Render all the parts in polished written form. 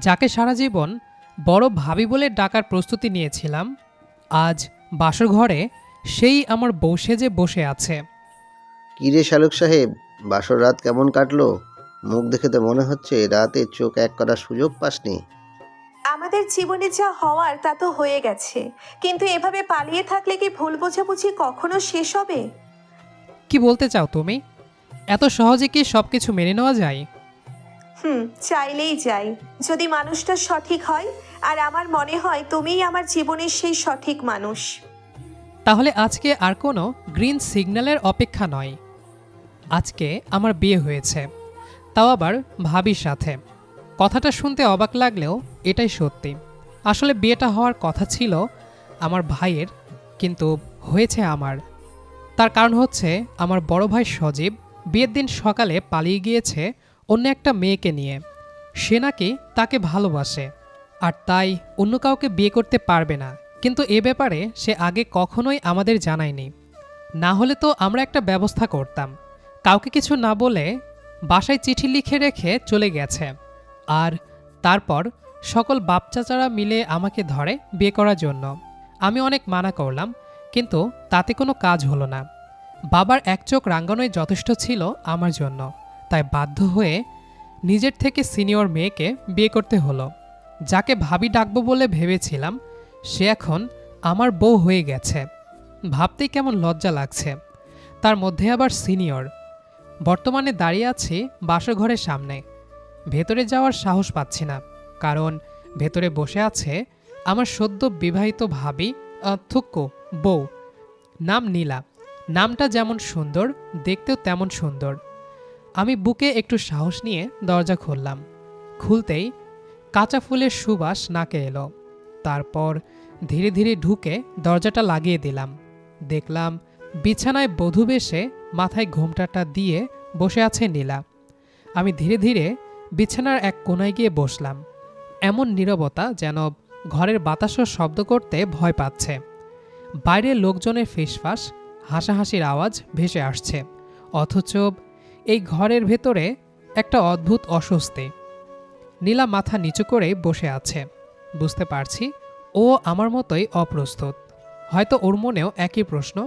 যাকে সারা জীবন বড় ভাবি বলে ডাকার প্রস্তুতি নিয়েছিলাম, আজ বাসর ঘরে সেই আমার বউ সেজে বসে আছে। কিরে শালুক সাহেব, বাসর রাত কেমন কাটলো? মুখ দেখে তো মনে হচ্ছে রাতে চোখ এক করার সুযোগ পাসনি। আমাদের জীবনে যা হওয়ার তা তো হয়ে গেছে, কিন্তু এভাবে পালিয়ে থাকলে কি ভুল বোঝাবুঝি কখনো শেষ হবে? কি বলতে চাও তুমি? এত সহজে কি সব কিছু মেনে নেওয়া যায়? চাইলেই যাই, যদি মানুষটা সঠিক হয়। আর আমার মনে হয় তুমিই আমার জীবনের সেই সঠিক মানুষ। তাহলে আজকে আর কোনো গ্রিন সিগন্যালের অপেক্ষা নয়। আজকে আমার বিয়ে হয়েছে, তাও আবার ভাবির সাথে। কথাটা শুনতে অবাক লাগলেও এটাই সত্যি। আসলে বিয়েটা হওয়ার কথা ছিল আমার ভাইয়ের, কিন্তু হয়েছে আমার। তার কারণ হচ্ছে আমার বড় ভাই সজীব বিয়ের দিন সকালে পালিয়ে গিয়েছে অন্য একটা মেয়েকে নিয়ে। সে নাকি তাকে ভালোবাসে, আর তাই অন্য কাউকে বিয়ে করতে পারবে না। কিন্তু এ ব্যাপারে সে আগে কখনোই আমাদের জানায়নি। না হলে তো আমরা একটা ব্যবস্থা করতাম। কাউকে কিছু না বলে বাসায় চিঠি লিখে রেখে চলে গেছে। আর তারপর সকল বাপ চাচারা মিলে আমাকে ধরে বিয়ে করার জন্য। আমি অনেক মানা করলাম, কিন্তু তাতে কোনো কাজ হলো না। বাবার এক চোখ রাঙ্গানোই যথেষ্ট ছিল আমার জন্য, তাই বাধ্য হয়ে নিজের থেকে সিনিয়র মেয়েকে বিয়ে করতে হলো। যাকে ভাবি ডাকবো বলে ভেবেছিলাম, সে এখন আমার বউ হয়ে গেছে। ভাবতেই কেমন লজ্জা লাগছে, তার মধ্যে আবার সিনিয়র। বর্তমানে দাঁড়িয়ে আছি বাসর ঘরের সামনে। ভেতরে যাওয়ার সাহস পাচ্ছি না, কারণ ভেতরে বসে আছে আমার সদ্য বিবাহিত ভাবি, থুক্কু বউ। নাম নীলা। নামটা যেমন সুন্দর, দেখতেও তেমন সুন্দর। আমি বুকে একটু সাহস নিয়ে দরজা খুললাম। খুলতেই কাঁচা ফুলের সুবাস নাকে এলো। তারপর ধীরে ধীরে ঢুকে দরজাটা লাগিয়ে দিলাম। দেখলাম বিছানায় বধূ বেশে মাথায় ঘোমটাটা দিয়ে বসে আছে নীলা। আমি ধীরে ধীরে বিছানার এক কোণায় গিয়ে বসলাম। এমন নীরবতা যেন ঘরের বাতাসও শব্দ করতে ভয় পাচ্ছে। বাইরে লোকজনের ফিসফাস, হাসাহাসির আওয়াজ ভেসে আসছে, অথচ এই ঘরের ভেতরে একটা অদ্ভুত অস্বস্তি। নীলা মাথা নিচু করে বসে আছে। বুঝতে পারছি ও আমার মতোই অপ্রস্তুত। হয়তো ওর মনেও একই প্রশ্ন,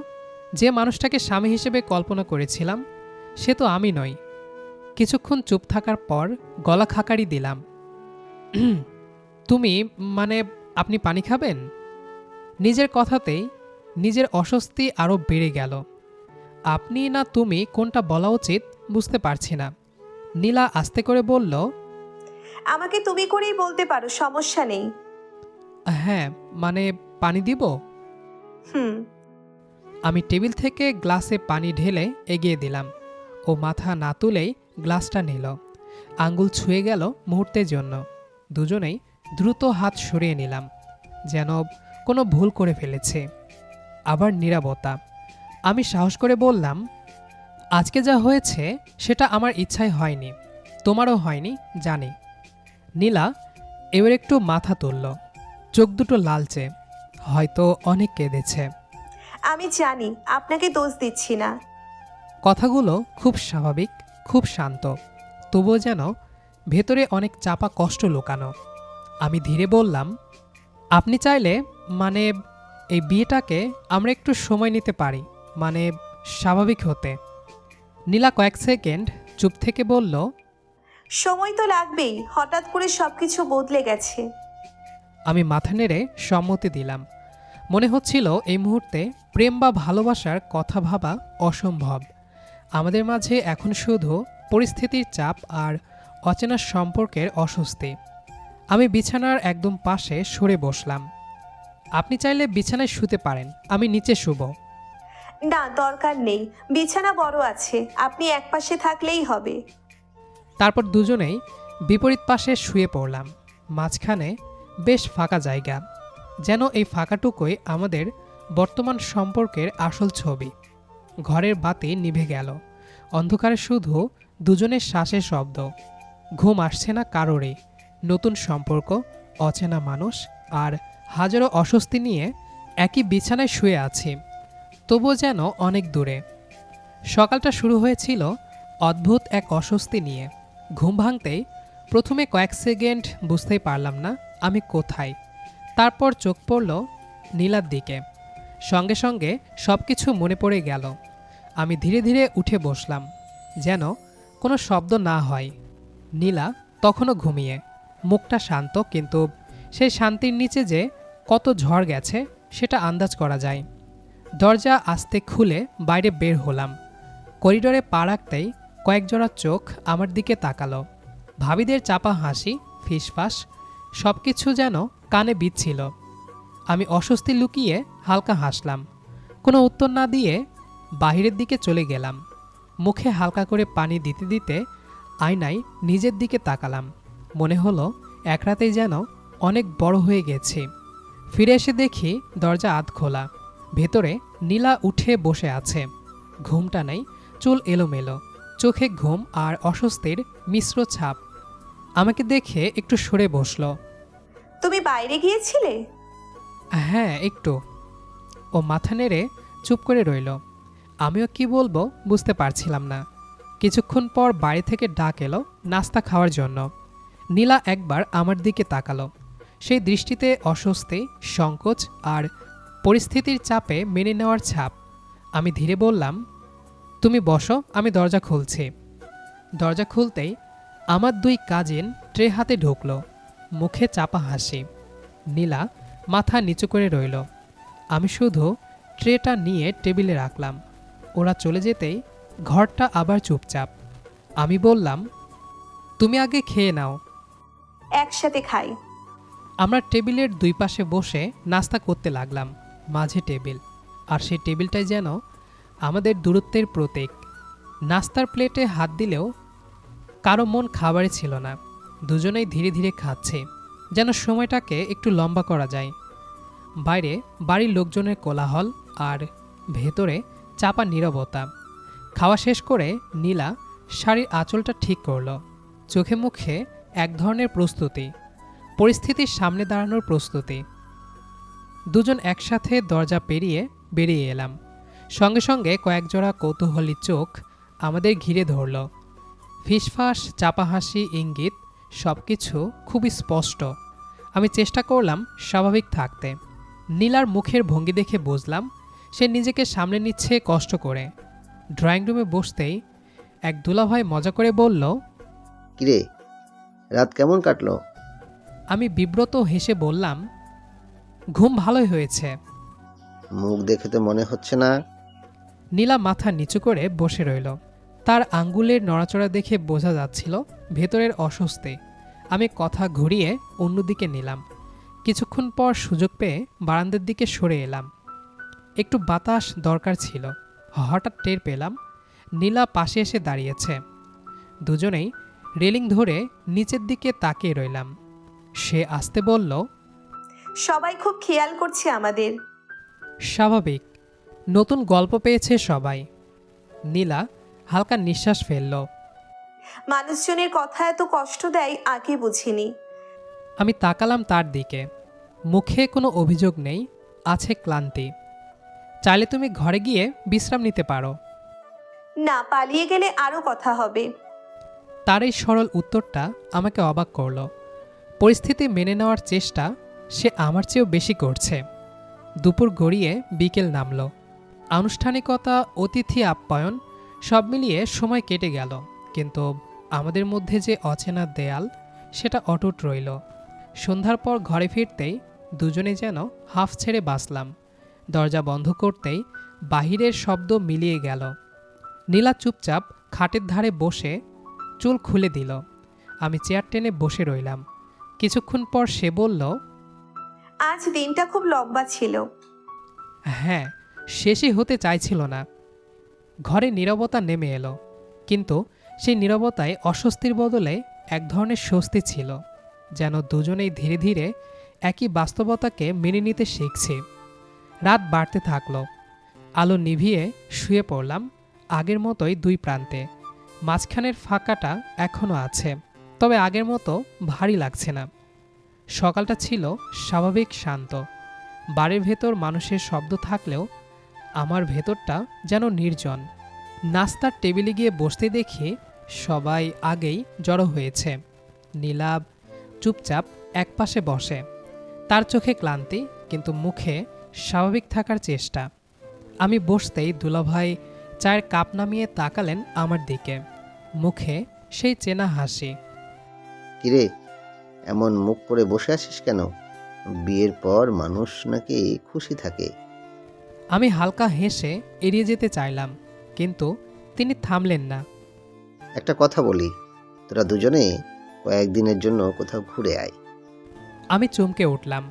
যে মানুষটাকে স্বামী হিসেবে কল্পনা করেছিলাম সে তো আমি নই। কিছুক্ষণ চুপ থাকার পর গলা খাকারি দিলাম। তুমি, মানে আপনি পানি খাবেন? নিজের কথাতেই নিজের অস্বস্তি আরও বেড়ে গেল। আপনি না তুমি কোনটা বলা উচিত বুঝতে পারছি না। নীলা আস্তে করে বলল, আমাকে তুমি করেই বলতে পারো, সমস্যা নেই। হ্যাঁ, মানে পানি দিব? হুম। আমি টেবিল থেকে গ্লাসে পানি ঢেলে এগিয়ে দিলাম। ও মাথা না তুলেই গ্লাসটা নিল। আঙ্গুল ছুঁয়ে গেল মুহূর্তের জন্য। দুজনেই দ্রুত হাত সরিয়ে নিলাম, যেন কোনো ভুল করে ফেলেছে। আবার নীরবতা। আমি সাহস করে বললাম, আজকে যা হয়েছে সেটা আমার ইচ্ছায় হয়নি, তোমারও হয়নি জানি। নীলা এবার একটু মাথা তুলল, চোখ দুটো লালচে, হয়তো অনেক কেঁদেছে। আমি জানি, আপনাকে দোষ দিচ্ছি না। কথাগুলো খুব স্বাভাবিক, খুব শান্ত, তবুও যেন ভেতরে অনেক চাপা কষ্ট লুকানো। আমি ধীরে বললাম, আপনি চাইলে, মানে এই বিয়েটাকে আমরা একটু সময় নিতে পারি, মানে স্বাভাবিক হতে। নীলা কয়েক সেকেন্ড চুপ থেকে বলল, সময় তো লাগবেই, হঠাৎ করে সবকিছু বদলে গেছে। আমি মাথা নেড়ে সম্মতি দিলাম। মনে হচ্ছিল এই মুহূর্তে প্রেম বা ভালোবাসার কথা ভাবা অসম্ভব। আমাদের মাঝে এখন শুধু পরিস্থিতির চাপ আর অচেনা সম্পর্কের অস্বস্তি। আমি বিছানার একদম পাশে সরে বসলাম। আপনি চাইলে বিছানায় শুতে পারেন, আমি নিচে শুব। না, দরকার নেই, বিছানা বড় আছে, আপনি একপাশে থাকলেই হবে। তারপর দুজনেই বিপরীত পাশে শুয়ে পড়লাম। মাঝখানে বেশ ফাঁকা জায়গা, যেন এই ফাঁকাটুকুই আমাদের বর্তমান সম্পর্কের আসল ছবি। ঘরের বাতি নিভে গেল। অন্ধকারে শুধু দুজনের শ্বাসের শব্দ। ঘুম আসছে না কারোরই। নতুন সম্পর্ক, অচেনা মানুষ আর হাজারো অস্বস্তি নিয়ে একই বিছানায় শুয়ে আছি, তবুও যেন অনেক দূরে। সকালটা শুরু হয়েছিল অদ্ভুত এক অস্বস্তি নিয়ে। ঘুম ভাঙতেই প্রথমে কয়েক সেকেন্ড বুঝতেই পারলাম না আমি কোথায়। তারপর চোখ পড়ল নীলার দিকে। সঙ্গে সঙ্গে সব কিছু মনে পড়ে গেল। আমি ধীরে ধীরে উঠে বসলাম, যেন কোনো শব্দ না হয়। নীলা তখনও ঘুমিয়ে, মুখটা শান্ত, কিন্তু সেই শান্তির নিচে যে কত ঝড় গেছে সেটা আন্দাজ করা যায়। দরজা আস্তে খুলে বাইরে বের হলাম। করিডোরে পা রাখতেই কয়েক জোড়া চোখ আমার দিকে তাকালো। ভাবিদের চাপা হাসি, ফিসফাস, সব কিছু যেন কানে বিচ্ছিল। আমি অস্বস্তি লুকিয়ে হালকা হাসলাম। কোনো উত্তর না দিয়ে বাহিরের দিকে চলে গেলাম। মুখে হালকা করে পানি দিতে দিতে আয়নায় নিজের দিকে তাকালাম। মনে হলো এক রাতেই যেন অনেক বড় হয়ে গেছি। ফিরে এসে দেখি দরজা আধ খোলা। ভেতরে নীলা উঠে বসে আছে। ঘুমটা নেই, চুল এলোমেলো, চোখে ঘুম আর অস্বস্তির মিশ্র ছাপ। আমাকে দেখে একটু সরে বসল। তুমি বাইরে গিয়েছিলে? হ্যাঁ, একটু। ও মাথা নেড়ে চুপ করে রইল। আমিও কি বলবো বুঝতে পারছিলাম না। কিছুক্ষণ পর বাড়ি থেকে ডাক এলো নাস্তা খাওয়ার জন্য। নীলা একবার আমার দিকে তাকালো। সেই দৃষ্টিতে অস্বস্তি, সংকোচ আর পরিস্থিতির চাপে মেনে নেওয়ার ছাপ। আমি ধীরে বললাম, তুমি বসো, আমি দরজা খুলছি। দরজা খুলতেই আমার দুই কাজিন ট্রে হাতে ঢুকলো, মুখে চাপা হাসি। নীলা মাথা নিচু করে রইল। আমি শুধু ট্রেটা নিয়ে টেবিলে রাখলাম। ওরা চলে যেতেই ঘরটা আবার চুপচাপ। আমি বললাম, তুমি আগে খেয়ে নাও। একসাথে খাই। আমরা টেবিলের দুই পাশে বসে নাস্তা করতে লাগলাম। মাঝে টেবিল, আর সেই টেবিলটাই যেন আমাদের দূরত্বের প্রতীক। নাস্তার প্লেটে হাত দিলেও কারো মন খাবারে ছিল না। দুজনেই ধীরে ধীরে খাচ্ছে, যেন সময়টাকে একটু লম্বা করা যায়। বাইরে বাড়ির লোকজনের কোলাহল, আর ভেতরে চাপা নীরবতা। খাওয়া শেষ করে নীলা শাড়ির আঁচলটা ঠিক করল। চোখে মুখে এক ধরনের প্রস্তুতি, পরিস্থিতির সামনে দাঁড়ানোর প্রস্তুতি। দুজন একসাথে দরজা পেরিয়ে বেরিয়ে এলাম। সঙ্গে সঙ্গে কয়েক জোড়া কৌতূহলী চোখ আমাদের ঘিরে ধরল। ফিসফাস, চাপা হাসি, ইঙ্গিত, সব কিছু খুবই স্পষ্ট। আমি চেষ্টা করলাম স্বাভাবিক থাকতে। নীলার মুখের ভঙ্গি দেখে বুঝলাম সে নিজেকে সামলে নিচ্ছে কষ্ট করে। ড্রয়িং রুমে বসতেই এক দুলাভাই মজা করে বলল, কিরে, রাত কেমন কাটলো? আমি বিব্রত হেসে বললাম, ঘুম ভালোই হয়েছে। মুখ দেখে তো মনে হচ্ছে না। নীলা মাথা নিচু করে বসে রইল। তার আঙ্গুলের নড়াচড়া দেখে বোঝা যাচ্ছিল ভেতরের অস্বস্তি। আমি কথা ঘুরিয়ে অন্যদিকে নিলাম। কিছুক্ষণ পর সুযোগ পেয়ে বারান্দার দিকে সরে এলাম। একটু বাতাস দরকার ছিল। হঠাৎ টের পেলাম নীলা পাশে এসে দাঁড়িয়েছে। দুজনেই রেলিং ধরে নিচের দিকে তাকিয়ে রইলাম। সে আস্তে বলল, সবাই খুব খেয়াল করছে আমাদের। স্বাভাবিক, নতুন গল্প পেয়েছে সবাই। নীলা হালকা নিঃশ্বাস ফেলল। মানুষজনের কথা এত কষ্ট দেয় আগে বুঝিনি। আমি তাকালাম তার দিকে। মুখে কোনো অভিযোগ নেই, আছে ক্লান্তি। চাইলে তুমি ঘরে গিয়ে বিশ্রাম নিতে পারো। না, পালিয়ে গেলে আরও কথা হবে। তার এই সরল উত্তরটা আমাকে অবাক করল। পরিস্থিতি মেনে নেওয়ার চেষ্টা সে আমার চেয়েও বেশি করছে। দুপুর গড়িয়ে বিকেল নামল। আনুষ্ঠানিকতা, অতিথি আপ্যায়ন সব মিলিয়ে সময় কেটে গেল, কিন্তু আমাদের মধ্যে যে অচেনা দেয়াল সেটা অটুট রইল। সন্ধ্যার পর ঘরে ফিরতেই দুজনে যেন হাফ ছেড়ে বাঁচলাম। দরজা বন্ধ করতেই বাহিরের শব্দ মিলিয়ে গেল। নীলা চুপচাপ খাটের ধারে বসে চুল খুলে দিল। আমি চেয়ার টেনে বসে রইলাম। কিছুক্ষণ পর সে বলল, আজ দিনটা খুব লম্বা ছিল। হ্যাঁ, শেষই হতে চাইছিল না। ঘরে নীরবতা নেমে এলো, কিন্তু সেই নীরবতায় অস্বস্তির বদলে এক ধরনের স্বস্তি ছিল। যেন দুজনেই ধীরে ধীরে একই বাস্তবতাকে মেনে নিতে শিখছি। রাত বাড়তে থাকলো। আলো নিভিয়ে শুয়ে পড়লাম আগের মতোই দুই প্রান্তে। মাঝখানের ফাঁকাটা এখনও আছে, তবে আগের মতো ভারী লাগছে না। সকালটা ছিল স্বাভাবিক, শান্ত। বাড়ির ভেতর মানুষের শব্দ থাকলেও আমার ভেতরটা যেন নির্জন। নাস্তার টেবিলে গিয়ে বসতে দেখি সবাই আগেই জড়ো হয়েছে। নীলা চুপচাপ একপাশে বসে। তার চোখে ক্লান্তি, কিন্তু মুখে স্বাভাবিক থাকার চেষ্টা। আমি বসতেই দুলাভাই চায়ের কাপ নামিয়ে তাকালেন আমার দিকে, মুখে সেই চেনা হাসি। কিরে, এমন মুখ করে বসে আছিস কেন? বিয়ের পর মানুষ নাকি খুশি থাকে। আমি হালকা হেসে এড়িয়ে যেতে চাইলাম, কিন্তু তিনি থামলেন না। একটা কথা বলি, তোরা দুজনে কয়েকদিনের জন্য কোথাও ঘুরে আয়। আমি চমকে উঠলাম।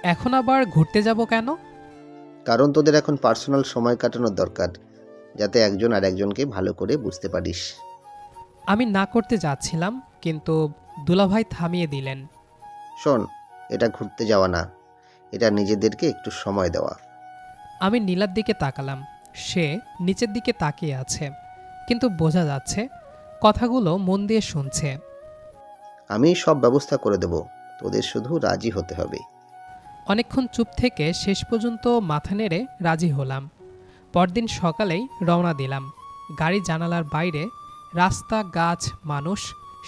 এখন আবার ঘুরতে যাব কেন? কারণ তোদের এখন পার্সোনাল সময় কাটানোর দরকার, যাতে একজন আর একজনকে ভালো করে বুঝতে পারিস। আমি না করতে যাচ্ছিলাম, কিন্তু দুলাভাই থামিয়ে দিলেন। শোন, এটা ঘুরতে যাওয়া না, এটা নিজেদেরকে একটু সময় দেওয়া। আমি নীলার দিকে তাকালাম। সে নিচের দিকে তাকিয়ে আছে, কিন্তু বোঝা যাচ্ছে কথাগুলো মন দিয়ে শুনছে। আমি সব ব্যবস্থা করে দেব, তোদের শুধু রাজি হতে হবে। অনেকক্ষণ চুপ থেকে শেষ পর্যন্ত মাথা নেড়ে রাজি হলাম। পরদিন সকালেই রওনা দিলাম। গাড়ি জানালার বাইরে, রাস্তা, গাছ, মানুষ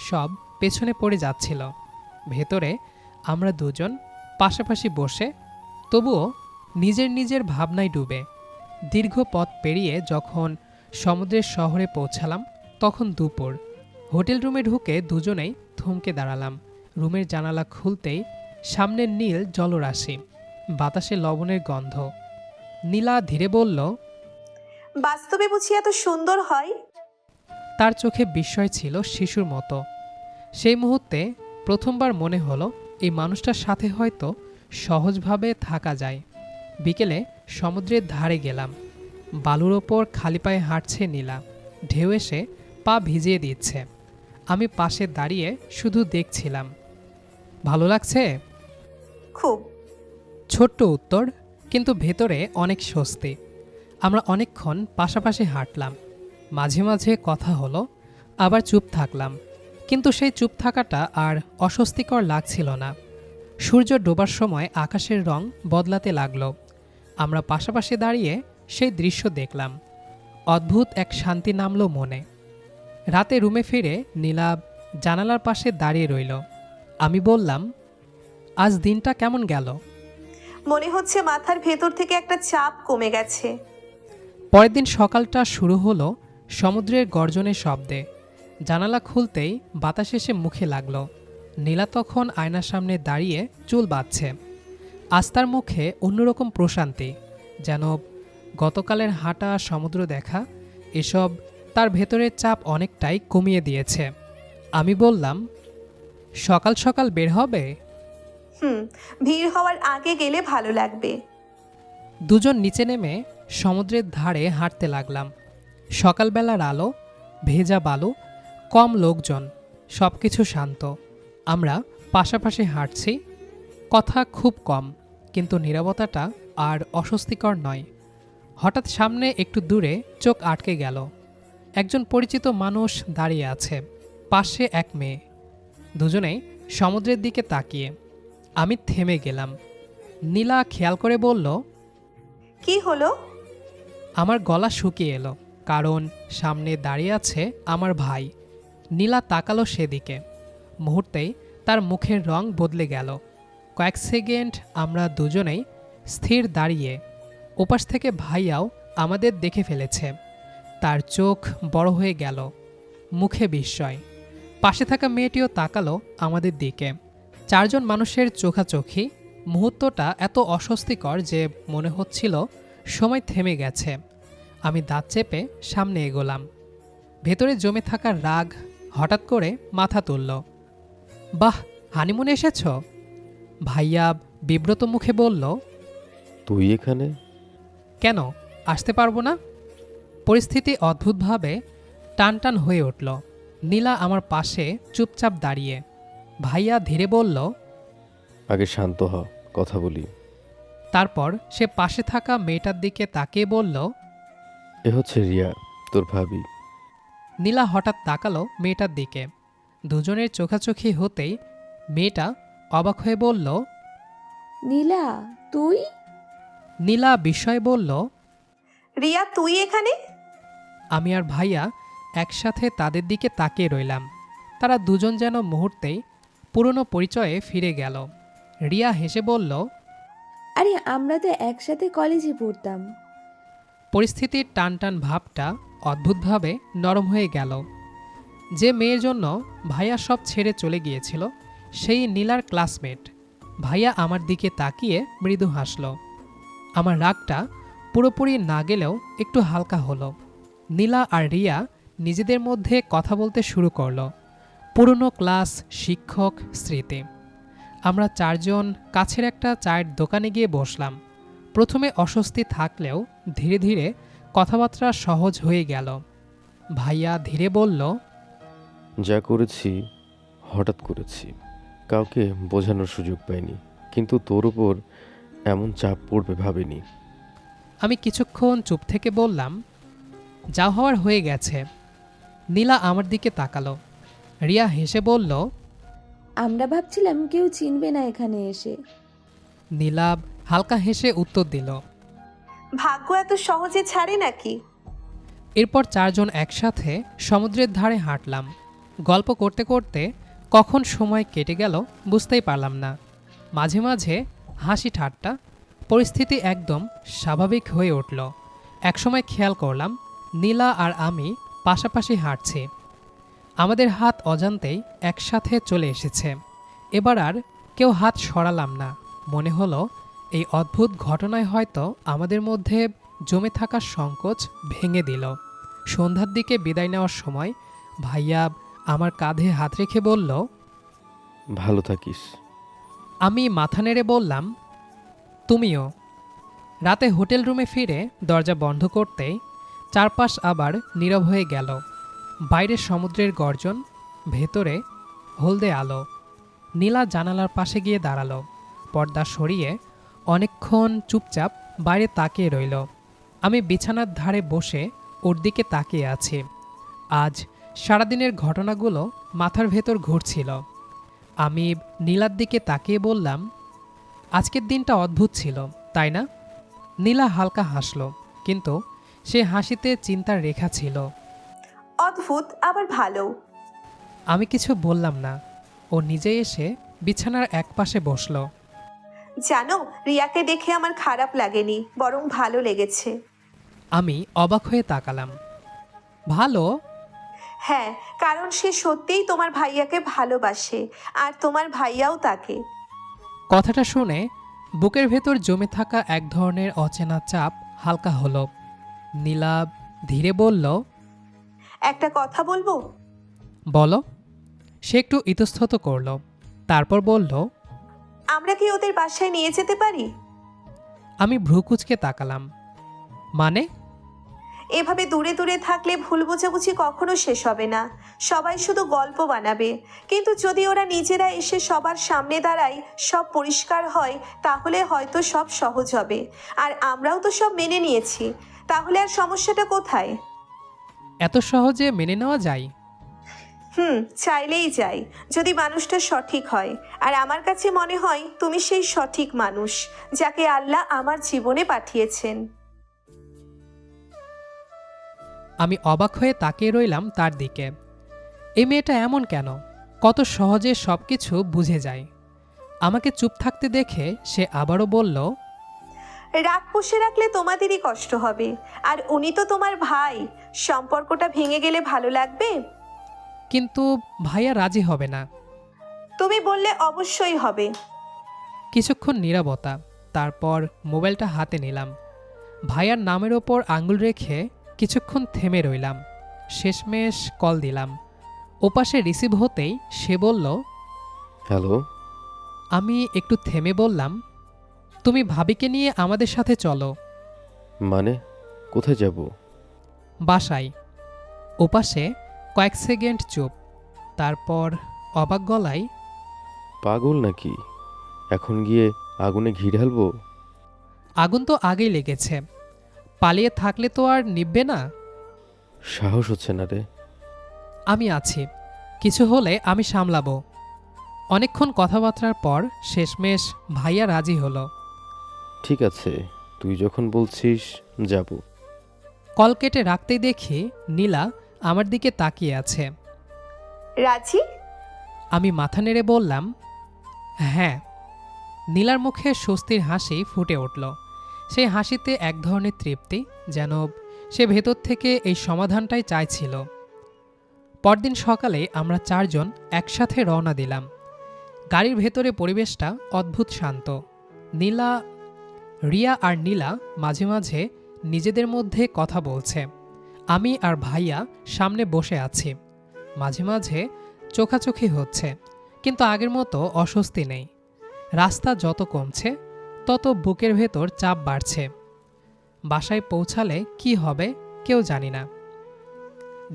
সব পেছনে পড়ে যাচ্ছিল। ভেতরে আমরা দুজন পাশাপাশি বসে, তবুও নিজের নিজের ভাবনায় ডুবে। দীর্ঘ পথ পেরিয়ে যখন সমুদ্রের শহরে পৌঁছালাম, তখন দুপুর। হোটেল রুমে ঢুকে দুজনেই থমকে দাঁড়ালাম। রুমের জানালা খুলতেই সামনের নীল জলরাশি, বাতাসে লবণের গন্ধ। নীলা ধীরে বলল, বাস্তবে বুঝি এত সুন্দর হয়? তার চোখে বিস্ময় ছিল শিশুর মতো। সেই মুহূর্তে প্রথমবার মনে হলো এই মানুষটার সাথে হয়তো সহজভাবে থাকা যায়। বিকেলে সমুদ্রের ধারে গেলাম। বালুর ওপর খালি পায়ে হাঁটছে নীলা। ঢেউ এসে পা ভিজিয়ে দিচ্ছে। আমি পাশে দাঁড়িয়ে শুধু দেখছিলাম। ভালো লাগছে? খুব। ছোট্ট উত্তর, কিন্তু ভেতরে অনেক স্বস্তি। আমরা অনেকক্ষণ পাশাপাশি হাঁটলাম। মাঝে মাঝে কথা হলো, আবার চুপ থাকলাম। কিন্তু সেই চুপ থাকাটা আর অস্বস্তিকর লাগছিল না। সূর্য ডোবার সময় আকাশের রং বদলাতে লাগলো। আমরা পাশাপাশি দাঁড়িয়ে সেই দৃশ্য দেখলাম। অদ্ভুত এক শান্তি নামলো মনে। রাতে রুমে ফিরে নীলা জানালার পাশে দাঁড়িয়ে রইল। আমি বললাম, আজ দিনটা কেমন গেল? মনে হচ্ছে মাথার ভেতর থেকে একটা চাপ কমে গেছে। পরের দিন সকালটা শুরু হলো সমুদ্রের গর্জনের শব্দে। জানালা খুলতেই বাতাস এসে মুখে লাগলো। নীলা তখন আয়নার সামনে দাঁড়িয়ে চুল বাঁধছে। আস্তার মুখে অন্যরকম প্রশান্তি, যেন গতকালের হাঁটা, সমুদ্র দেখা এসব তার ভেতরের চাপ অনেকটাই কমিয়ে দিয়েছে। আমি বললাম, সকাল সকাল বের হবে? ভিড় হওয়ার আগে গেলে ভালো লাগবে। দুজন নিচে নেমে সমুদ্রের ধারে হাঁটতে লাগলাম। সকালবেলার আলো, ভেজা বালু, কম লোকজন, সব কিছু শান্ত। আমরা পাশাপাশি হাঁটছি, কথা খুব কম, কিন্তু নীরবতাটা আর অস্বস্তিকর নয়। হঠাৎ সামনে একটু দূরে চোখ আটকে গেল। একজন পরিচিত মানুষ দাঁড়িয়ে আছে, পাশে এক মেয়ে। দুজনেই সমুদ্রের দিকে তাকিয়ে। আমি থেমে গেলাম। নীলা খেয়াল করে বলল, কি হলো? আমার গলা শুকিয়ে এলো, কারণ সামনে দাঁড়িয়ে আছে আমার ভাই। নীলা তাকালো সেদিকে। মুহূর্তেই তার মুখের রং বদলে গেল। কয়েক সেকেন্ড আমরা দুজনেই স্থির দাঁড়িয়ে। ওপাশ থেকে ভাইয়াও আমাদের দেখে ফেলেছে। তার চোখ বড় হয়ে গেল, মুখে বিস্ময়। পাশে থাকা মেয়েটিও তাকালো আমাদের দিকে। চারজন মানুষের চোখাচোখি। মুহূর্তটা এত অস্বস্তিকর যে মনে হচ্ছিল সময় থেমে গেছে। আমি দাঁত চেপে সামনে এগোলাম। ভেতরে জমে থাকা রাগ হঠাৎ করে মাথা তুলল। বাহ, হানিমুনে এসেছ? ভাইয়া বিব্রত মুখে বলল। তুই এখানে? কেন, আসতে পারবো না? পরিস্থিতি অদ্ভুতভাবে টানটান হয়ে উঠল। নীলা আমার পাশে চুপচাপ দাঁড়িয়ে। ভাইয়া ধীরে বলল, আগে শান্ত হ, কথা বলি। তারপর সে পাশে থাকা মেয়েটার দিকে তাকিয়ে বলল, এ হচ্ছে রিয়া, তোর ভাবি। নীলা হঠাৎ তাকালো মেয়েটার দিকে। দুজনের চোখাচোখি হতেই মেয়েটা অবাক হয়ে বলল, নীলা, তুই? নীলা বিস্ময়ে বলল, রিয়া, তুই এখানে? আমি আর ভাইয়া একসাথে তাদের দিকে তাকিয়ে রইলাম। তারা দুজন যেন মুহূর্তেই পুরনো পরিচয়ে ফিরে গেল। রিয়া হেসে বলল, আরে আমরা তো একসাথে কলেজে পড়তাম। পরিস্থিতির টানটান ভাবটা অদ্ভুতভাবে নরম হয়ে গেল। যে মেয়ের জন্য ভাইয়া সব ছেড়ে চলে গিয়েছিল সেই নীলার ক্লাসমেট। ভাইয়া আমার দিকে তাকিয়ে মৃদু হাসল। আমার রাগটা পুরোপুরি না গেলেও একটু হালকা হলো। নীলা আর রিয়া নিজেদের মধ্যে কথা বলতে শুরু করলো। পুরনো ক্লাস, শিক্ষক, স্মৃতি। আমরা চারজন কাছের একটা চায়ের দোকানে গিয়ে বসলাম। প্রথমে অস্বস্তি থাকলেও ধীরে ধীরে কথাবার্তা সহজ হয়ে গেল। ভাইয়া ধীরে বলল, যা করেছি হঠাৎ করেছি, কাউকে বোঝানোর সুযোগ পাইনি, কিন্তু তোর উপর এমন চাপ পড়বে ভাবিনি। আমি কিছুক্ষণ চুপ থেকে বললাম, যা হওয়ার হয়ে গেছে। নীলা আমার দিকে তাকালো। রিয়া হেসে বলল, আমরা ভাবছিলাম কেউ চিনবে না এখানে এসে। নীলা হালকা হেসে উত্তর দিল। ভাগ্য এত সহজে ছাড়ে নাকি? এরপর চারজন একসাথে সমুদ্রের ধারে হাঁটলাম। গল্প করতে করতে কখন সময় কেটে গেল বুঝতেই পারলাম না। মাঝে মাঝে হাসি ঠাট্টা। পরিস্থিতি একদম স্বাভাবিক হয়ে উঠল। একসময় খেয়াল করলাম নীলা আর আমি পাশাপাশি হাঁটছি। আমাদের হাত অজান্তেই একসাথে চলে এসেছে। এবার আর কেউ হাত সরালাম না। মনে হলো এই অদ্ভুত ঘটনায় হয়তো আমাদের মধ্যে জমে থাকা সংকোচ ভেঙে দিল। সন্ধ্যার দিকে বিদায় নেওয়ার সময় ভাইয়া আমার কাঁধে হাত রেখে বলল, ভালো থাকিস। আমি মাথা নেড়ে বললাম, তুমিও। রাতে হোটেল রুমে ফিরে দরজা বন্ধ করতেই চারপাশ আবার নীরব হয়ে গেল। বাইরে সমুদ্রের গর্জন, ভেতরে হলদে আলো। নীলা জানালার পাশে গিয়ে দাঁড়ালো। পর্দা সরিয়ে অনেকক্ষণ চুপচাপ বাইরে তাকিয়ে রইল। আমি বিছানার ধারে বসে ওর দিকে তাকিয়ে আছি। আজ সারাদিনের ঘটনাগুলো মাথার ভেতর ঘুরছিল। আমি নীলার দিকে তাকিয়ে বললাম, আজকের দিনটা অদ্ভুত ছিল, তাই না? নীলা হালকা হাসল, কিন্তু সে হাসিতে চিন্তার রেখা ছিল। অদ্ভুত আবার ভালো। আমি কিছু বললাম না। ও নিজে এসে বিছানার একপাশে বসল। জানো, রিয়াকে দেখে আমার খারাপ লাগেনি, বরং ভালো লেগেছে। আমি অবাক হয়ে তাকালাম। ভালো? হ্যাঁ, কারণ সে সত্যিই তোমার ভাইয়াকে ভালোবাসে, আর তোমার ভাইয়াও তাকে। কথাটা শুনে বুকের ভেতর জমে থাকা এক ধরনের অচেনা চাপ হালকা হলো। নীলা ধীরে বলল, একটা কথা বলবো? বলো। সে একটু ইতস্তত করল, তারপর বলল, আমরা কি ওদের বাসায় নিয়ে যেতে পারি? আমি ভ্রুকুচকে তাকালাম। মানে? এভাবে দূরে দূরে থাকলে ভুল বোঝাবুঝি কখনো শেষ হবে না। সবাই শুধু গল্প বানাবে, কিন্তু যদি ওরা নিজেরা এসে সবার সামনে দাঁড়ায়, সব পরিষ্কার হয়, তাহলে হয়তো সব সহজ হবে। আর আমরাও তো সব মেনে নিয়েছি, তাহলে আর সমস্যাটা কোথায়? এত সহজে মেনে নেওয়া যায়? চাইলেই যাই, যদি মানুষটা সঠিক হয়। আর আমার কাছে মনে হয় তুমি সেই সঠিক মানুষ, যাকে আল্লাহ আমার জীবনে পাঠিয়েছেন। আমি অবাক হয়ে তাকিয়ে রইলাম তার দিকে। এই মেয়েটা এমন কেন? কত সহজে সব কিছু বুঝে যায়। আমাকে চুপ থাকতে দেখে সে আবারও বলল, রাগ পুষে রাখলে তোমাদেরই কষ্ট হবে, আর উনি তো তোমার ভাই। সম্পর্কটা ভেঙে গেলে ভালো লাগবে? কিন্তু ভাইয়া রাজি হবে না। তুমি বললে অবশ্যই হবে। কিছুক্ষণ নীরবতা, তারপর মোবাইলটা হাতে নিলাম। ভাইয়ার নামের ওপর আঙুল রেখে কিছুক্ষণ থেমে রইলাম। শেষমেশ কল দিলাম। ওপাশে রিসিভ হতেই সে বলল, হ্যালো। আমি একটু থেমে বললাম, তুমি ভাবিকে নিয়ে আমাদের সাথে চলো। মানে কোথায় যাব? বাসায়। ওপাশে কয়েক সেকেন্ড চুপ, তারপর অবাক গলায়, পাগল নাকি? এখন গিয়ে আগুনে ঘি ঢালবো? আগুন তো আগেই লেগেছে, পালিয়ে থাকলে তো আর নিভবে না। সাহস হচ্ছে না রে। আমি আছি, কিছু হলে আমি সামলাবো। অনেকক্ষণ কথাবার্তার পর শেষমেশ ভাইয়া রাজি হলো। ঠিক আছে, তুই যখন বলছিস যাব। কল কেটে রাখতেই দেখি নীলা আমার দিকে তাকিয়ে আছে। রাজি? আমি মাথা নেড়ে বললাম, হ্যাঁ। নীলার মুখে স্বস্তির হাসি ফুটে উঠল। সেই হাসিতে এক ধরনের তৃপ্তি, যেন সে ভেতর থেকে এই সমাধানটাই চাইছিল। পরদিন সকালে আমরা 4 জন একসাথে রওনা দিলাম। গাড়ির ভেতরে পরিবেশটা অদ্ভুত শান্ত। রিয়া আর নীলা মাঝে মাঝে নিজেদের মধ্যে কথা বলছে। আমি আর ভাইয়া সামনে বসে আছি। মাঝে মাঝে চোখাচোখি হচ্ছে, কিন্তু আগের মতো অস্বস্তি নেই। রাস্তা যত কমছে তত বুকের ভেতর চাপ বাড়ছে। বাসায় পৌঁছালে কি হবে কেউ জানি না।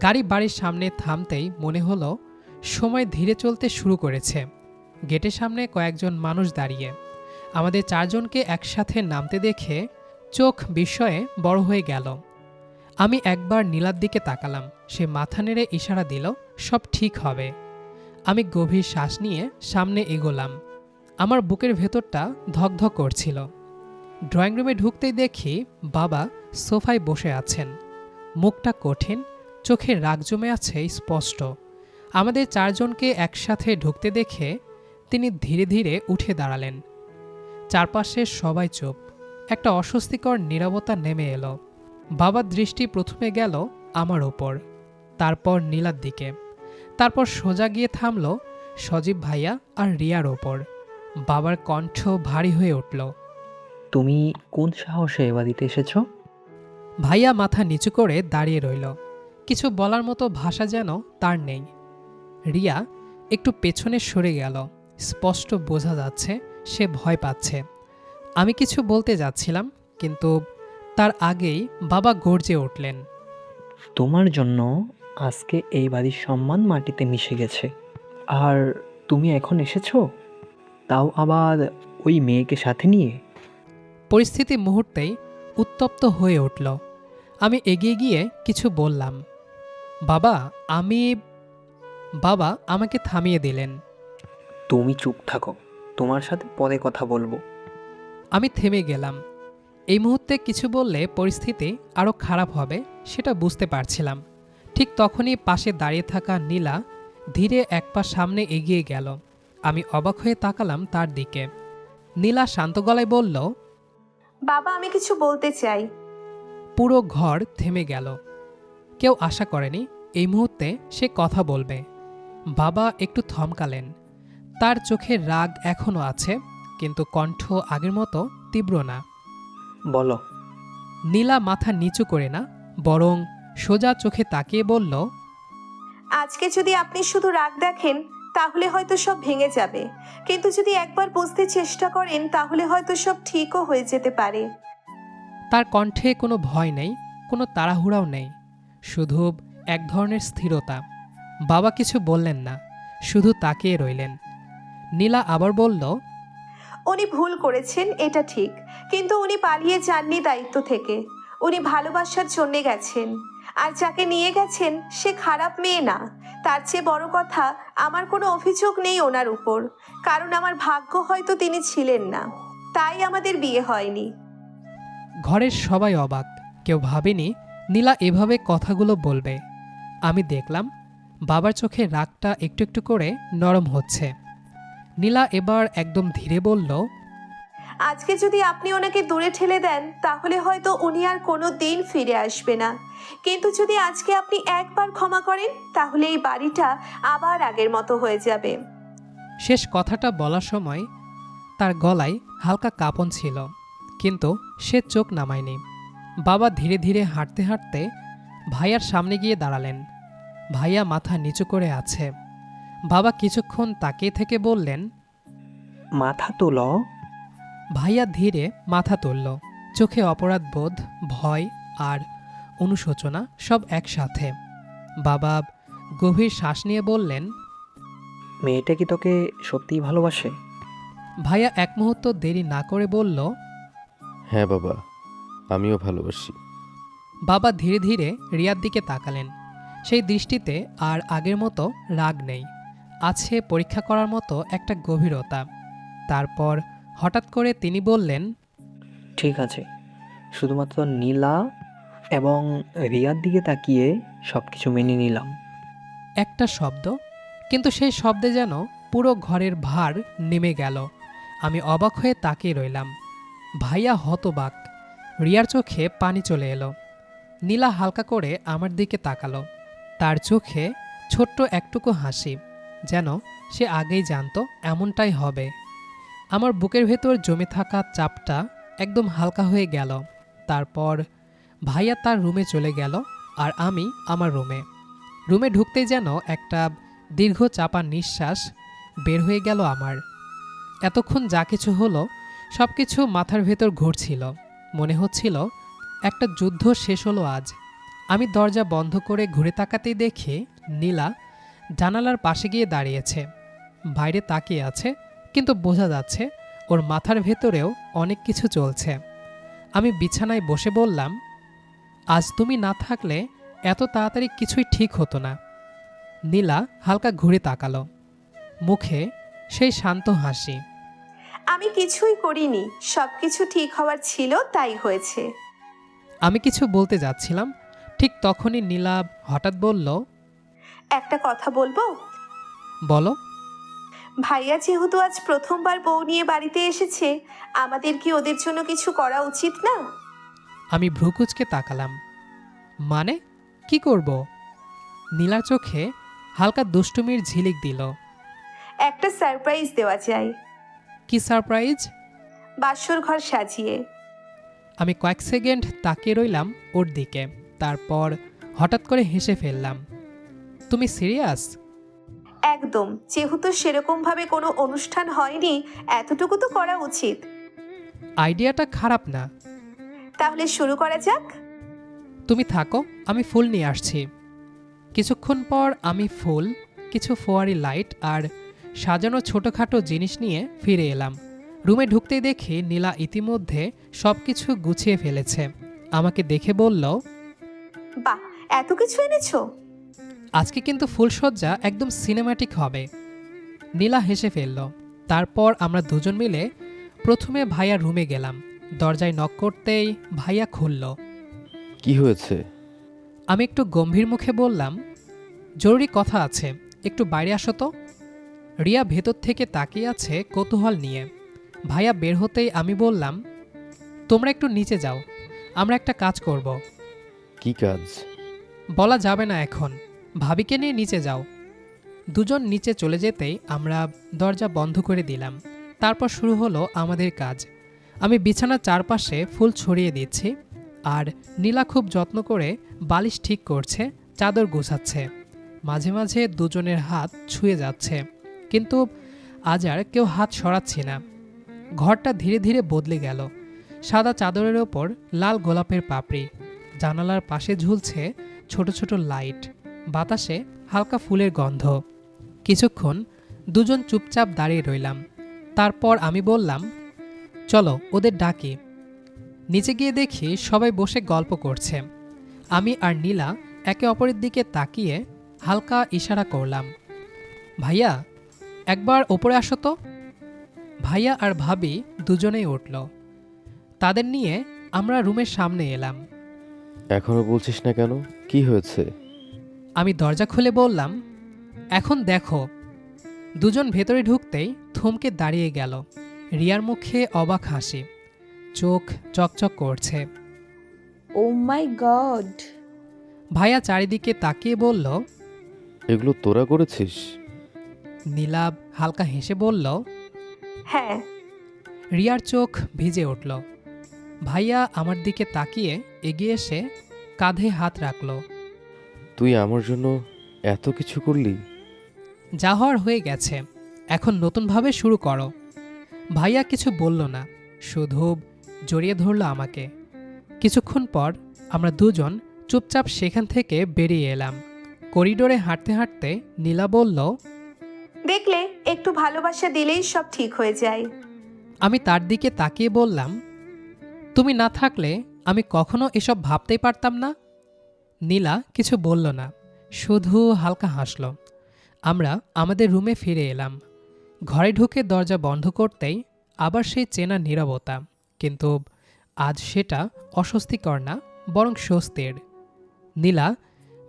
গাড়ি বাড়ির সামনে থামতেই মনে হলো সময় ধীরে চলতে শুরু করেছে। গেটের সামনে কয়েকজন মানুষ দাঁড়িয়ে। আমাদের 4 জনকে একসাথে নামতে দেখে চোখ বিস্ময়ে বড় হয়ে গেল। আমি একবার নীলার দিকে তাকালাম। সে মাথা নেড়ে ইশারা দিল সব ঠিক হবে। আমি গভীর শ্বাস নিয়ে সামনে এগোলাম। আমার বুকের ভেতরটা ধকধক করছিল। ড্রয়িং রুমে ঢুকতেই দেখি বাবা সোফায় বসে আছেন। মুখটা কঠিন, চোখে রাগ জমে আছে স্পষ্ট। আমাদের 4 জনকে একসাথে ঢুকতে দেখে তিনি ধীরে ধীরে উঠে দাঁড়ালেন। চারপাশে সবাই চুপ। একটা অস্বস্তিকর নীরবতা নেমে এলো। বাবার দৃষ্টি প্রথমে গেল আমার ওপর, তারপর নীলার দিকে, তারপর সোজা গিয়ে থামল সজীব ভাইয়া আর রিয়ার ওপর। বাবার কণ্ঠ ভারী হয়ে উঠল। তুমি কোন সাহসে এ বাড়িতে এসেছো? ভাইয়া মাথা নিচু করে দাঁড়িয়ে রইল। কিছু বলার মতো ভাষা যেন তার নেই। রিয়া একটু পেছনে সরে গেল। স্পষ্ট বোঝা যাচ্ছে সে ভয় পাচ্ছে। আমি কিছু বলতে যাচ্ছিলাম, কিন্তু তার আগেই বাবা গর্জে উঠলেন। তোমার জন্য আজকে এই বাড়ির সম্মান মাটিতে মিশে গেছে। আর তুমি এখন এসেছো, তাও আবার ওই মেয়েকে সাথে নিয়ে। পরিস্থিতি মুহূর্তেই উত্তপ্ত হয়ে উঠল। আমি এগিয়ে গিয়ে কিছু বললাম। বাবা আমাকে থামিয়ে দিলেন। তুমি চুপ থাকো, তোমার সাথে পরে কথা বলবো। আমি থেমে গেলাম। এই মুহূর্তে কিছু বললে পরিস্থিতি আরও খারাপ হবে সেটা বুঝতে পারছিলাম। ঠিক তখনই পাশে দাঁড়িয়ে থাকা নীলা ধীরে এক পা সামনে এগিয়ে গেল। আমি অবাক হয়ে তাকালাম তার দিকে। নীলা শান্ত গলায় বলল, বাবা, আমি কিছু বলতে চাই। পুরো ঘর থেমে গেল। কেউ আশা করেনি এই মুহূর্তে সে কথা বলবে। বাবা একটু থমকালেন। তার চোখে রাগ এখনও আছে, কিন্তু কণ্ঠ আগের মতো তীব্র না। বলো। নীলা মাথা নিচু করে না, বরং সোজা চোখে তাকিয়ে বলল, আজকে যদি আপনি শুধু রাগ দেখেন তাহলে হয়তো সব ভেঙে যাবে, কিন্তু যদি একবার বুঝতে চেষ্টা করেন তাহলে হয়তো সব ঠিকও হয়ে যেতে পারে। তার কণ্ঠে কোনো ভয় নেই, কোনো তাড়াহুড়াও নেই, শুধু এক ধরনের স্থিরতা। বাবা কিছু বললেন না, শুধু তাকিয়ে রইলেন। নীলা আবার বলল, উনি ভুল করেছেন, এটা ঠিক, কিন্তু উনি পালিয়ে যাননি দায়িত্ব থেকে। উনি ভালোবাসার জন্য গেছেন, আর যাকে নিয়ে গেছেন সে খারাপ মেয়ে না। তার চেয়ে বড় কথা, আমার কোনো অভিযোগ নেই ওনার উপর, কারণ আমার ভাগ্য হয়তো তিনি ছিলেন না, তাই আমাদের বিয়ে হয়নি। ঘরের সবাই অবাক। কেউ ভাবেনি নীলা এভাবে কথাগুলো বলবে। আমি দেখলাম বাবার চোখে রাগটা একটু একটু করে নরম হচ্ছে। নীলা এবার একদম ধীরে বলল, আজকে যদি আপনি ওনাকে দূরে ঠেলে দেন তাহলে হয়তো উনি আর কোনো দিন ফিরে আসবে না, কিন্তু যদি আজকে আপনি একবার ক্ষমা করেন তাহলে এই বাড়িটা আবার আগের মতো হয়ে যাবে। শেষ কথাটা বলার সময় তার গলায় হালকা কাঁপন ছিল, কিন্তু সে চোখ নামায়নি। বাবা ধীরে ধীরে হাঁটতে হাঁটতে ভাইয়ার সামনে গিয়ে দাঁড়ালেন। ভাইয়া মাথা নিচু করে আছে। বাবা কিছুক্ষণ তাকিয়ে থেকে বললেন, মাথা তোলো। ভাইয়া ধীরে মাথা তুলল। চোখে অপরাধবোধ, ভয় আর অনুশোচনা সব একসাথে। বাবা গভীর শ্বাস নিয়ে বললেন, মেয়েটা কি তোকে সত্যিই ভালোবাসে? ভাইয়া এক মুহূর্ত দেরি না করে বলল, হ্যাঁ বাবা, আমিও ভালোবাসি। বাবা ধীরে ধীরে রিয়ার দিকে তাকালেন। সেই দৃষ্টিতে আর আগের মতো রাগ নেই, আছে পরীক্ষা করার মতো একটা গভীরতা। তারপর হঠাৎ করে তিনি বললেন, ঠিক আছে, শুধুমাত্র নীলা এবং রিয়ার দিকে তাকিয়ে সব কিছু মেনে নিলাম। একটা শব্দ, কিন্তু সেই শব্দে যেন পুরো ঘরের ভার নেমে গেল। আমি অবাক হয়ে তাকিয়ে রইলাম। ভাইয়া হতবাক। রিয়ার চোখে পানি চলে এলো। নীলা হালকা করে আমার দিকে তাকালো। তার চোখে ছোট্ট একটুকু হাসি, যেন সে আগেই জানতো এমনটাই হবে। আমার বুকের ভেতর জমে থাকা চাপটা একদম হালকা হয়ে গেল। তারপর ভাইয়া তার রুমে চলে গেল আর আমি আমার রুমে ঢুকতেই যেন একটা দীর্ঘ চাপা নিঃশ্বাস বের হয়ে গেল আমার। এতক্ষণ যা কিছু হলো সব কিছু মাথার ভেতর ঘুরছিল। মনে হচ্ছিল একটা যুদ্ধ শেষ হলো আজ। আমি দরজা বন্ধ করে ঘুরে তাকাতেই দেখি নীলা জানালার পাশে গিয়ে দাঁড়িয়েছে। বাইরে তাকিয়ে আছে, কিন্তু বোঝা যাচ্ছে ওর মাথার ভেতরেও অনেক কিছু চলছে। আমি বিছানায় বসে বললাম, আজ তুমি না থাকলে এত তাড়াতাড়ি কিছুই ঠিক হতো না। নীলা হালকা ঘুরে তাকালো, মুখে সেই শান্ত হাসি। আমি কিছুই করিনি, সব কিছু ঠিক হওয়ার ছিল, তাই হয়েছে। আমি কিছু বলতে যাচ্ছিলাম, ঠিক তখনই নীলা হঠাৎ বলল, একটা কথা বলবো? বলো। ভাইয়া যেহেতু আজ প্রথমবার বউ নিয়ে বাড়িতে এসেছে, আমাদের কি ওদের জন্য কিছু করা উচিত না? আমি ভ্রুকুচকে তাকালাম। মানে কি করব? নীলার চোখে হালকা দুষ্টুমির ঝিলিক দিল। একটা সারপ্রাইজ দেওয়া যায়। কি সারপ্রাইজ? বাসর ঘর সাজিয়ে। আমি কয়েক সেকেন্ড তাকিয়ে রইলাম ওর দিকে, তারপর হঠাৎ করে হেসে ফেললাম। তুমি সিরিয়াস? একদম, যেহেতু সেরকমভাবে কোনো অনুষ্ঠান হয়নি, এতটুকু তো করা উচিত। আইডিয়াটা খারাপ না। তাহলে শুরু করা যাক। তুমি থাকো, আমি ফুল নিয়ে আসছি। কিছুক্ষণ পর আমি ফুল, কিছু ফোয়ারি লাইট আর সাজানো ছোটোখাটো জিনিস নিয়ে ফিরে এলাম। রুমে ঢুকতেই দেখি নীলা ইতিমধ্যে সব কিছু গুছিয়ে ফেলেছে। আমাকে দেখে বলল, বাহ, এত কিছু এনেছো? আজকে কিন্তু ফুলসজ্জা একদম সিনেম্যাটিক হবে। নীলা হেসে ফেলল। তারপর আমরা দুজন মিলে প্রথমে ভাইয়ার রুমে গেলাম। দরজায় নক করতেই ভাইয়া খুলল। কি হয়েছে? আমি একটু গম্ভীর মুখে বললাম, জরুরি কথা আছে, একটু বাইরে আসো তো। রিয়া ভেতর থেকে তাকিয়ে আছে কৌতূহল নিয়ে। ভাইয়া বের হতেই আমি বললাম, তোমরা একটু নিচে যাও, আমরা একটা কাজ করব। কি কাজ? বলা যাবে না এখন, ভাবিকে নিয়ে নিচে যাও। দুজন নিচে চলে যেতেই আমরা দরজা বন্ধ করে দিলাম। তারপর শুরু হলো আমাদের কাজ। আমি বিছানার চারপাশে ফুল ছড়িয়ে দিচ্ছি, আর নীলা খুব যত্ন করে বালিশ ঠিক করছে, চাদর গোছাচ্ছে। মাঝে মাঝে দুজনের হাত ছুঁয়ে যাচ্ছে, কিন্তু আজ আর কেউ হাত সরাচ্ছি না। ঘরটা ধীরে ধীরে বদলে গেল। সাদা চাদরের ওপর লাল গোলাপের পাপড়ি, জানালার পাশে ঝুলছে ছোট ছোট লাইট, বাতাসে হালকা ফুলের গন্ধ। কিছুক্ষণ দুজন চুপচাপ দাঁড়িয়ে রইলাম। তারপর আমি বললাম, চলো ওদের ডাকি। নিচে গিয়ে দেখি সবাই বসে গল্প করছে। আমি আর নীলা একে অপরের দিকে তাকিয়ে হালকা ইশারা করলাম, ভাইয়া একবার ওপরে আসো তো। ভাইয়া আর ভাবি দুজনেই উঠল। তাদের নিয়ে আমরা রুমের সামনে এলাম। এখনো বলছিস না কেন? কি হয়েছে? আমি দরজা খুলে বললাম, এখন দেখো। দুজন ভেতরে ঢুকতেই থমকে দাঁড়িয়ে গেল। রিয়ার মুখে অবাক হাসি, চোখ চকচক করছে। ও মাই গড! ভাইয়া চারিদিকে তাকিয়ে বলল, এগুলো তোরা করেছিস? নীলাভ হালকা হেসে বলল, হ্যাঁ। রিয়ার চোখ ভিজে উঠল। ভাইয়া আমার দিকে তাকিয়ে এগিয়ে এসে কাঁধে হাত রাখল। তুই আমার জন্য এত কিছু করলি? যা হওয়ার হয়ে গেছে, এখন নতুনভাবে শুরু করো। ভাইয়া কিছু বলল না, শুধু জড়িয়ে ধরল আমাকে। কিছুক্ষণ পর আমরা দুজন চুপচাপ সেখান থেকে বেরিয়ে এলাম। করিডোরে হাঁটতে হাঁটতে নীলা বলল, দেখলে, একটু ভালোবাসা দিলেই সব ঠিক হয়ে যায়। আমি তার দিকে তাকিয়ে বললাম, তুমি না থাকলে আমি কখনো এসব ভাবতেই পারতাম না। নীলা কিছু বলল না, শুধু হালকা হাসল। আমরা আমাদের রুমে ফিরে এলাম। ঘরে ঢুকে দরজা বন্ধ করতেই আবার সেই চেনা নীরবতা, কিন্তু আজ সেটা অস্বস্তিকর না, বরং স্বস্তির। নীলা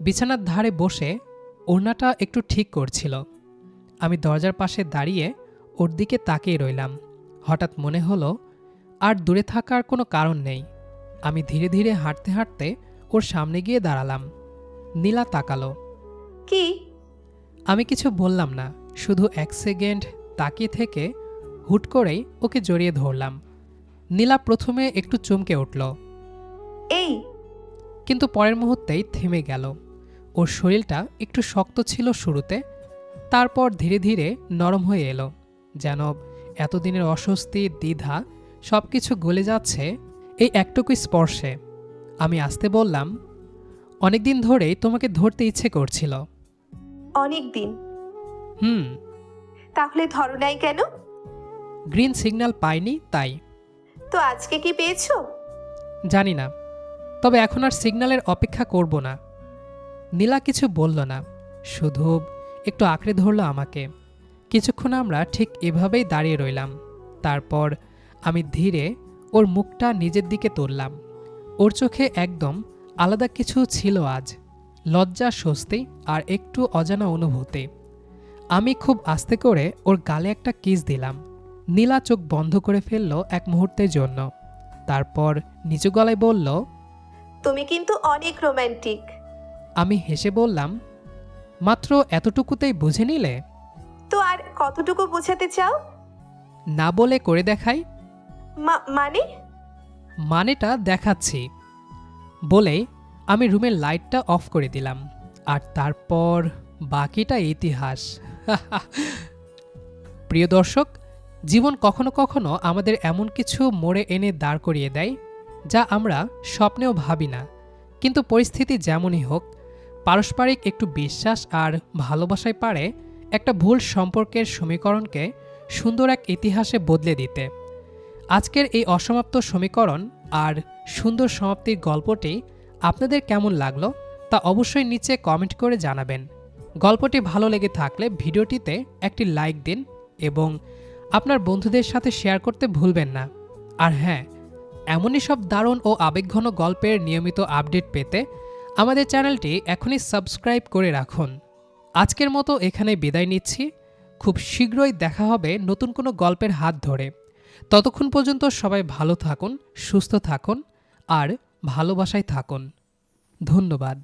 বিছানার ধারে বসে ওড়নাটা একটু ঠিক করছিল। আমি দরজার পাশে দাঁড়িয়ে ওর দিকে তাকিয়ে রইলাম। হঠাৎ মনে হলো আর দূরে থাকার কোনো কারণ নেই। আমি ধীরে ধীরে হাঁটতে হাঁটতে ওর সামনে গিয়ে দাঁড়ালাম। নীলা তাকালো। কি? আমি কিছু বললাম না, শুধু 1 সেকেন্ড তাকিয়ে থেকে হুট করেই ওকে জড়িয়ে ধরলাম। নীলা প্রথমে একটু চমকে উঠল, এই কিন্তু পরের মুহূর্তেই থেমে গেল। ওর শরীরটা একটু শক্ত ছিল শুরুতে, তারপর ধীরে ধীরে নরম হয়ে এলো, যেন এতদিনের অস্বস্তি দ্বিধা সব কিছু গলে যাচ্ছে এই একটুকু স্পর্শে। আমি আস্তে বললাম, অনেকদিন ধরেই তোমাকে ধরতে ইচ্ছে করছিল। অনেক দিন? হুম। তাহলে ধরো নাই কেন? গ্রিন সিগন্যাল পাইনি তাই। তো আজকে কি পেয়েছো? জানি না, তবে এখন আর সিগন্যালের অপেক্ষা করব না। নীলা কিছু বলল না, শুধু একটু আঁকড়ে ধরল আমাকে। কিছুক্ষণ আমরা ঠিক এভাবেই দাঁড়িয়ে রইলাম। তারপর আমি ধীরে ওর মুখটা নিজের দিকে তুললাম। ওর চোখে একদম আলাদা কিছু ছিল আজ, লজ্জা, স্বস্তি আর একটু অজানা অনুভূতি। আমি খুব আস্তে করে ওর গালে একটা কিস দিলাম। নীলা চোখ বন্ধ করে ফেলল এক মুহূর্তের জন্য, তারপর নিচু গলায় বলল, তুমি কিন্তু অনেক রোমান্টিক। আমি হেসে বললাম, মাত্র এতটুকুতেই বুঝে নিলে? তো আর কতটুকু বোঝাতে চাও? না বলে করে দেখাই। মানে? মানেটা দেখাচ্ছি বলেই আমি রুমের লাইটটা অফ করে দিলাম, আর তারপর বাকিটা ইতিহাস। প্রিয় দর্শক, জীবন কখনো কখনো আমাদের এমন কিছু মোড়ে এনে দাঁড় করিয়ে দেয় যা আমরা স্বপ্নেও ভাবি না। কিন্তু পরিস্থিতি যেমনই হোক, পারস্পরিক একটু বিশ্বাস আর ভালোবাসায় পারে একটা ভুল সম্পর্কের সমীকরণকে সুন্দর এক ইতিহাসে বদলে দিতে। আজকের এই অসমাপ্ত সমীকরণ আর সুন্দর সমাপ্তির গল্পটি আপনাদের কেমন লাগলো তা অবশ্যই নিচে কমেন্ট করে জানাবেন। গল্পটি ভালো লেগে থাকলে ভিডিওটিতে একটি লাইক দিন এবং আপনার বন্ধুদের সাথে শেয়ার করতে ভুলবেন না। আর হ্যাঁ, এমনই সব দারুণ ও আবেগঘন গল্পের নিয়মিত আপডেট পেতে আমাদের চ্যানেলটি এখনই সাবস্ক্রাইব করে রাখুন। আজকের মতো এখানে বিদায় নিচ্ছি। খুব শীঘ্রই দেখা হবে নতুন কোনো গল্পের হাত ধরে। ততক্ষণ পর্যন্ত সবাই ভালো থাকুন, সুস্থ থাকুন আর ভালোবাসায় থাকুন। ধন্যবাদ।